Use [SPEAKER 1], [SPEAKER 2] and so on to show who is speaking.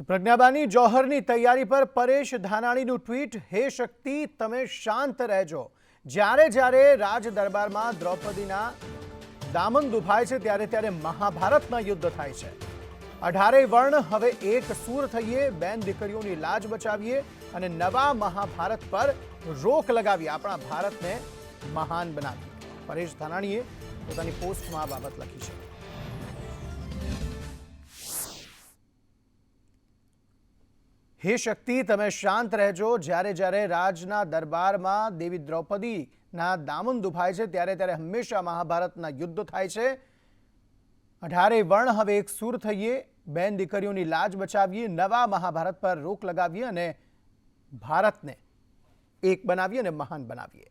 [SPEAKER 1] પ્રજ્ઞાબાની જોહરની તૈયારી પર પરેશ ધાનાણીનું ટ્વીટ, હે શક્તિ તમે શાંત રહેજો। જ્યારે જ્યારે રાજ દરબારમાં દ્રૌપદીના દામન દુભાય છે ત્યારે ત્યારે મહાભારતના યુદ્ધ થાય છે। 18 વર્ણ હવે એક સૂર થઈએ, બેન દીકરીઓની લાજ બચાવીએ અને નવા મહાભારત પર રોક લગાવીએ, આપણા ભારતને મહાન બનાવીએ। પરેશ ધાનાણીએ પોતાની પોસ્ટમાં આ બાબત લખી છે। હે શક્તિ તમે શાંત રહેજો, જ્યારે જ્યારે રાજના દરબારમાં દેવી દ્રૌપદીના દામન દુભાય છે ત્યારે ત્યારે હંમેશા મહાભારતના યુદ્ધ થાય છે। 18 વર્ણ હવે એક સૂર થઈએ, બેન દીકરીઓની લાજ બચાવીએ, નવા મહાભારત પર રોક લગાવીએ અને ભારતને એક બનાવીએ અને મહાન બનાવીએ।